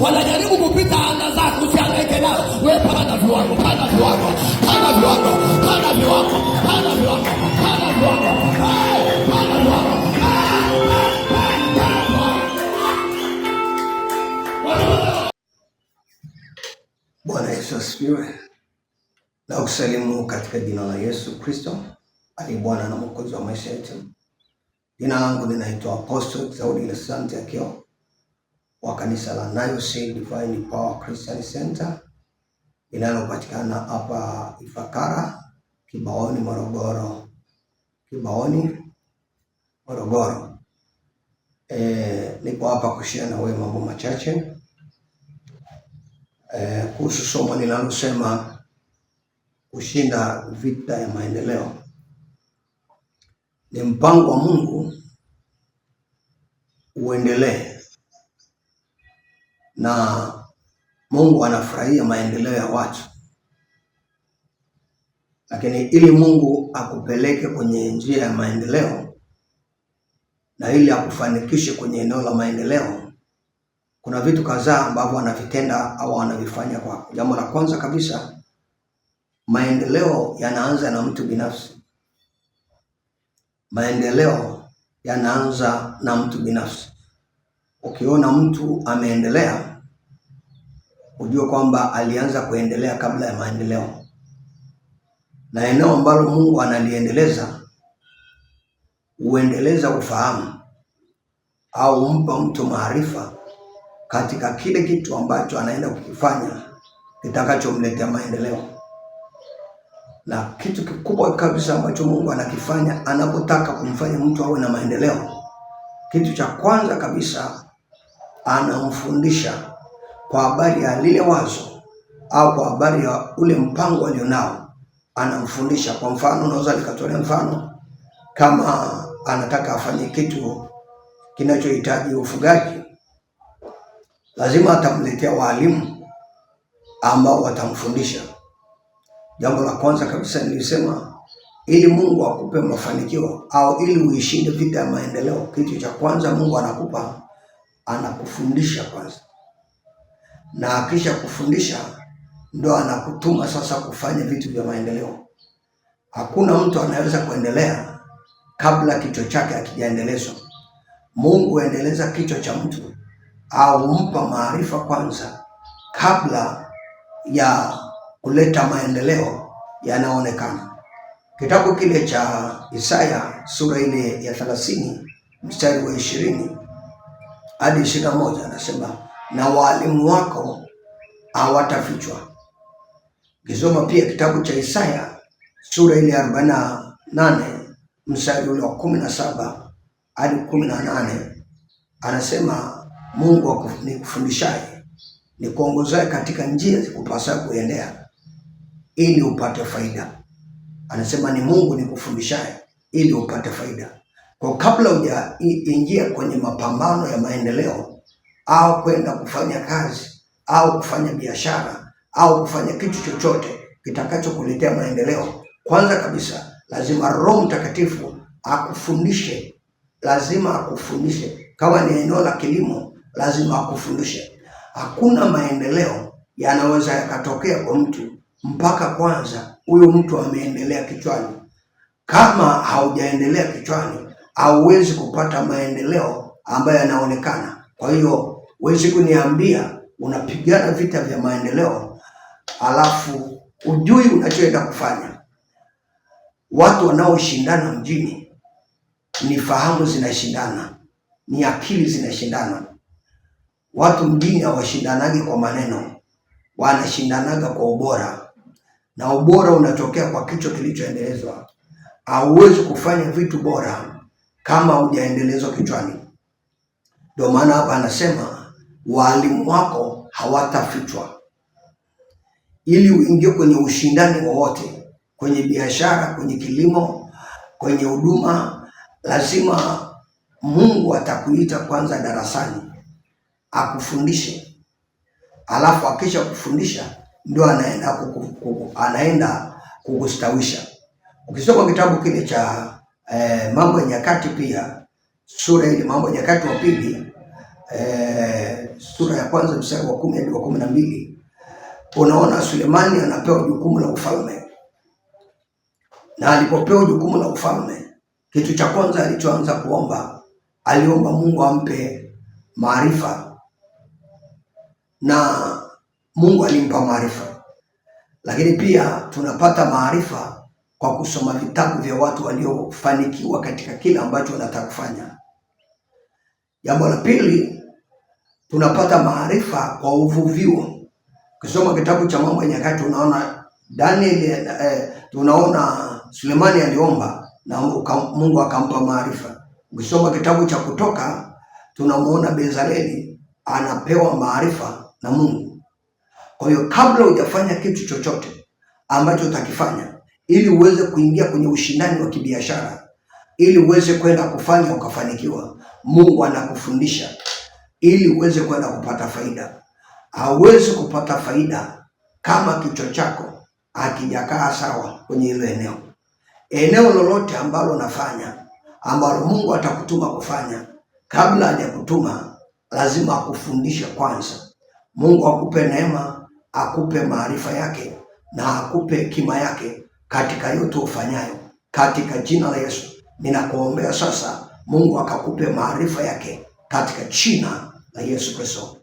wanajaribu kupita anga zako, usihangaike nao. Wewe panda viwango, panda viwango, panda viwango, panda viwango, panda viwango, panda viwango, panda viwango. Bwana Yesu asifiwe. Na kusalimu katika jina la Yesu Kristo, ali Bwana na Mwokozi wa maisha yetu. Jina langu ninaitwa Apostle Exaudi Lesante Akio wa kanisa la Nayosi Divine Power Christian Center linalopatikana hapa Ifakara, Kibaoni, Morogoro. Nipo hapa kushare na wewe mambo machache kuhusu somo linalosema kushinda vita ya maendeleo. Ni mpango wa Mungu uendelee, na Mungu anafurahia maendeleo ya watu. Lakini ili Mungu akupeleke kwenye njia ya maendeleo na ili akufanikishe kwenye eneo la maendeleo, kuna vitu kadhaa ambavyo anavitenda au anavifanya kwako. Jambo la kwanza kabisa, maendeleo yanaanza na mtu binafsi. Maendeleo yanaanza na mtu binafsi. Ukiona mtu ameendelea, ujue kwamba alianza kuendelea kabla ya maendeleo. Na eneo ambalo Mungu analiendeleza, uendeleza ufahamu au umpa mtu maarifa katika kile kitu ambacho anaenda kukifanya kitakachomletea maendeleo. Na kitu kikubwa kabisa ambacho Mungu anakifanya anapotaka kumfanya mtu awe na maendeleo, kitu cha kwanza kabisa anamfundisha kwa habari ya lile wazo au kwa habari ya ule mpango alionao. Anamfundisha. Kwa mfano, naweza nikatolea mfano, kama anataka afanye kitu kinachohitaji ufugaji, lazima atamletea walimu ambao watamfundisha. Jambo la kwanza kabisa nilisema, ili Mungu akupe mafanikio au ili uishinde vita ya maendeleo, kitu cha kwanza Mungu anakufundisha kwanza. Na akisha kufundisha, ndo anakutuma sasa kufanya vitu vya maendeleo. Hakuna mtu anaweza kuendelea kabla kichwa chake hakijaendelezwa. Mungu huendeleza kichwa cha mtu au humpa maarifa kwanza kabla ya kuleta maendeleo yanaonekana. Kitabu kile cha Isaya sura ile ya 30 mstari wa 20 hadi 21 anasema, na walimu wako hawatafichwa. Kisoma pia kitabu cha Isaya sura ile ya 48 mstari ule wa 17 hadi 18 anasema, Mungu nikufundishaye, nikuongozaye katika njia zikupasayo kuendea ili upate faida. Anasema ni Mungu nikufundishaye ili upate faida. Kwa kabla hujaingia kwenye mapambano ya maendeleo au kwenda kufanya kazi au kufanya biashara au kufanya kitu chochote kitakachokuletea maendeleo, kwanza kabisa lazima Roho Mtakatifu akufundishe. Lazima akufundishe. Kama ni eneo la kilimo, lazima akufundishe. Hakuna maendeleo yanaweza yakatokea kwa mtu mpaka kwanza huyo mtu ameendelea kichwani. Kama haujaendelea kichwani, hauwezi kupata maendeleo ambayo yanaonekana. Kwa hiyo huwezi kuniambia unapigana vita vya maendeleo alafu ujui unachoenda kufanya. Watu wanaoshindana mjini ni fahamu zinashindana, ni akili zinashindana. Watu mjini hawashindanagi kwa maneno, wanashindanaga kwa ubora, na ubora unatokea kwa kichwa kilichoendelezwa. Hauwezi kufanya vitu bora kama hujaendelezwa kichwani. Ndio maana hapa anasema walimu wako hawatafichwa. Ili uingie kwenye ushindani wowote, kwenye biashara, kwenye kilimo, kwenye huduma, lazima Mungu atakuita kwanza darasani akufundishe. Alafu akisha kufundisha ndio anaenda kukustawisha. Ukisoma kitabu kile cha Mambo ya Nyakati, pia sura ile Mambo ya Nyakati wa pili sura ya kwanza mstari wa 10 hadi wa 12, unaona Sulemani anapewa jukumu la ufalme, na alipopewa jukumu la ufalme, kitu cha kwanza alichoanza kuomba, aliomba Mungu ampe maarifa, na Mungu alimpa maarifa. Lakini pia tunapata maarifa kwa kusoma vitabu vya watu waliofanikiwa katika kile ambacho wanataka kufanya. Jambo la pili, tunapata maarifa kwa uvuvio. Ukisoma kitabu cha Mambo ya Nyakati unaona Daniel, tunaona Sulemani aliomba na Mungu akampa maarifa. Ukisoma kitabu cha Kutoka tunamuona Bezaleli anapewa maarifa na Mungu. Kwa hiyo kabla hujafanya kitu chochote ambacho utakifanya ili uweze kuingia kwenye ushindani wa kibiashara, ili uweze kwenda kufanya ukafanikiwa, Mungu anakufundisha ili uweze kwenda kupata faida. Hauwezi kupata faida kama kichwa chako hakijakaa sawa kwenye hilo eneo. Eneo lolote ambalo unafanya, ambalo Mungu atakutuma kufanya, kabla hajakutuma lazima akufundishe kwanza. Mungu akupe neema, akupe maarifa yake na akupe hekima yake katika yote ufanyayo. Katika jina la Yesu ninakuombea sasa, Mungu akakupe maarifa yake katika jina la Yesu Kristo.